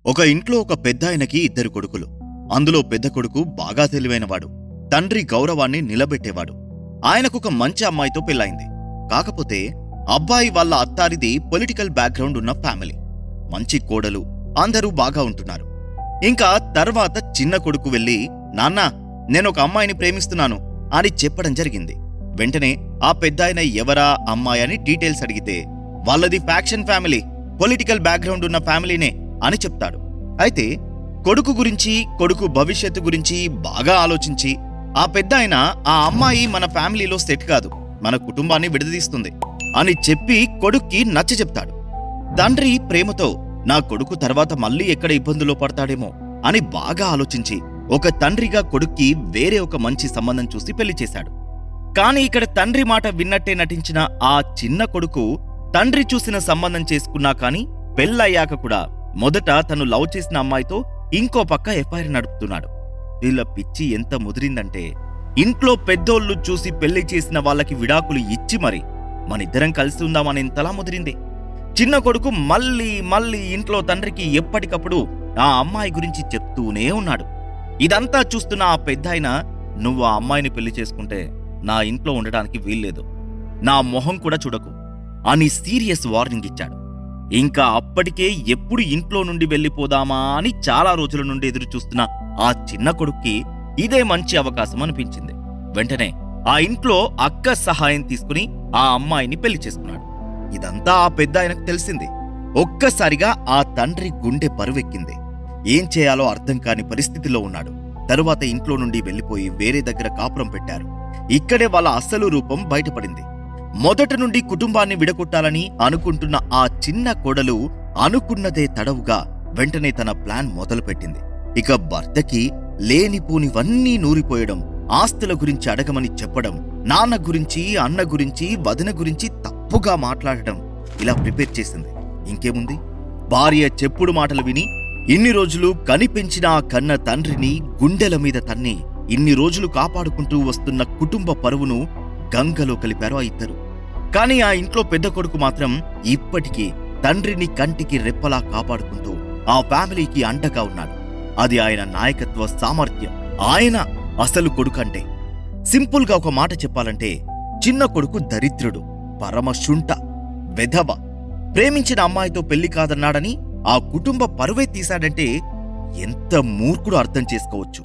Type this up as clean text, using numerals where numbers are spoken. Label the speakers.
Speaker 1: ఒక ఇంట్లో ఒక పెద్దాయనకి ఇద్దరు కొడుకులు. అందులో పెద్ద కొడుకు బాగా తెలివైనవాడు. తండ్రి గౌరవాన్ని నిలబెట్టేవాడు. ఆయనకొక మంచి అమ్మాయితో పెళ్ళైంది. కాకపోతే అబ్బాయి వాళ్ళ అత్తారిది పొలిటికల్ బ్యాక్గ్రౌండ్ ఉన్న ఫ్యామిలీ. మంచి కోడలు, అందరూ బాగా ఉంటున్నారు. ఇంకా తర్వాత చిన్న కొడుకు వెళ్ళి, నాన్నా, నేనొక అమ్మాయిని ప్రేమిస్తున్నాను అని చెప్పడం జరిగింది. వెంటనే ఆ పెద్దాయన ఎవరా అమ్మాయి అని డీటెయిల్స్ అడిగితే, వాళ్ళది ఫ్యాక్షన్ ఫ్యామిలీ, పొలిటికల్ బ్యాక్గ్రౌండ్ ఉన్న ఫ్యామిలీనే అని చెప్తాడు. అయితే కొడుకు గురించి, కొడుకు భవిష్యత్తు గురించి బాగా ఆలోచించి ఆ పెద్దాయన ఆ అమ్మాయి మన ఫ్యామిలీలో సెట్ కాదు, మన కుటుంబాన్ని విడదీస్తుంది అని చెప్పి కొడుక్కి నచ్చచెప్తాడు. తండ్రి ప్రేమతో నా కొడుకు తర్వాత మళ్ళీ ఎక్కడ ఇబ్బందులో పడతాడేమో అని బాగా ఆలోచించి ఒక తండ్రిగా కొడుక్కి వేరే ఒక మంచి సంబంధం చూసి పెళ్లి చేశాడు. కాని ఇక్కడ తండ్రి మాట విన్నట్టే నటించిన ఆ చిన్న కొడుకు తండ్రి చూసిన సంబంధం చేసుకున్నా కాని పెళ్ళయ్యాక కూడా మొదట తను లవ్ చేసిన అమ్మాయితో ఇంకో పక్క ఎఫ్ఐఆర్ నడుపుతున్నాడు. వీళ్ళ పిచ్చి ఎంత ముదిరిందంటే, ఇంట్లో పెద్దోళ్ళు చూసి పెళ్లి చేసిన వాళ్ళకి విడాకులు ఇచ్చి మరి మనిద్దరం కలిసి ఉందామనేంతలా ముదిరింది. చిన్న కొడుకు మళ్ళీ మళ్ళీ ఇంట్లో తండ్రికి ఎప్పటికప్పుడు ఆ అమ్మాయి గురించి చెప్తూనే ఉన్నాడు. ఇదంతా చూస్తున్న ఆ పెద్దాయన, నువ్వు ఆ అమ్మాయిని పెళ్లి చేసుకుంటే నా ఇంట్లో ఉండడానికి వీల్లేదు, నా మొహం కూడా చూడకు అని సీరియస్ వార్నింగ్ ఇచ్చాడు. ఇంకా అప్పటికే ఎప్పుడు ఇంట్లో నుండి వెళ్ళిపోదామా అని చాలా రోజుల నుండి ఎదురుచూస్తున్న ఆ చిన్న కొడుక్కి ఇదే మంచి అవకాశం అనిపించింది. వెంటనే ఆ ఇంట్లో అక్క సహాయం తీసుకుని ఆ అమ్మాయిని పెళ్లి చేసుకున్నాడు. ఇదంతా ఆ పెద్దాయనకు తెలిసింది. ఒక్కసారిగా ఆ తండ్రి గుండె బరువెక్కింది. ఏం చేయాలో అర్థం కాని పరిస్థితిలో ఉన్నాడు. తరువాత ఇంట్లో నుండి వెళ్లిపోయి వేరే దగ్గర కాపురం పెట్టారు. ఇక్కడే వాళ్ళ అసలు రూపం బయటపడింది. మొదట నుండి కుటుంబాన్ని విడగొట్టాలని అనుకుంటున్న ఆ చిన్న కోడలు అనుకున్నదే తడవుగా వెంటనే తన ప్లాన్ మొదలుపెట్టింది. ఇక భర్తకి లేనిపోనివన్నీ నూరిపోయడం, ఆస్తుల గురించి అడగమని చెప్పడం, నాన్న గురించి, అన్న గురించి, వదిన గురించి తప్పుగా మాట్లాడడం, ఇలా ప్రిపేర్ చేసింది. ఇంకేముంది, భార్య చెప్పుడు మాటలు విని ఇన్ని రోజులు కనిపెంచిన ఆ కన్న తండ్రిని గుండెల మీద తన్ని ఇన్ని రోజులు కాపాడుకుంటూ వస్తున్న కుటుంబ పరువును గంగలో కలిపారు ఆ ఇద్దరు. కాని ఆ ఇంట్లో పెద్ద కొడుకు మాత్రం ఇప్పటికీ తండ్రిని కంటికి రెప్పలా కాపాడుకుంటూ ఆ ఫ్యామిలీకి అండగా ఉన్నాడు. అది ఆయన నాయకత్వ సామర్థ్యం. ఆయన అసలు కొడుకంటే. సింపుల్ గా ఒక మాట చెప్పాలంటే, చిన్న కొడుకు దరిద్రుడు, పరమశుంఠ, వెధవ. ప్రేమించిన అమ్మాయితో పెళ్లి కాదన్నాడని ఆ కుటుంబ పరువే తీశాడంటే ఎంత మూర్ఖుడు అర్థం చేసుకోవచ్చు.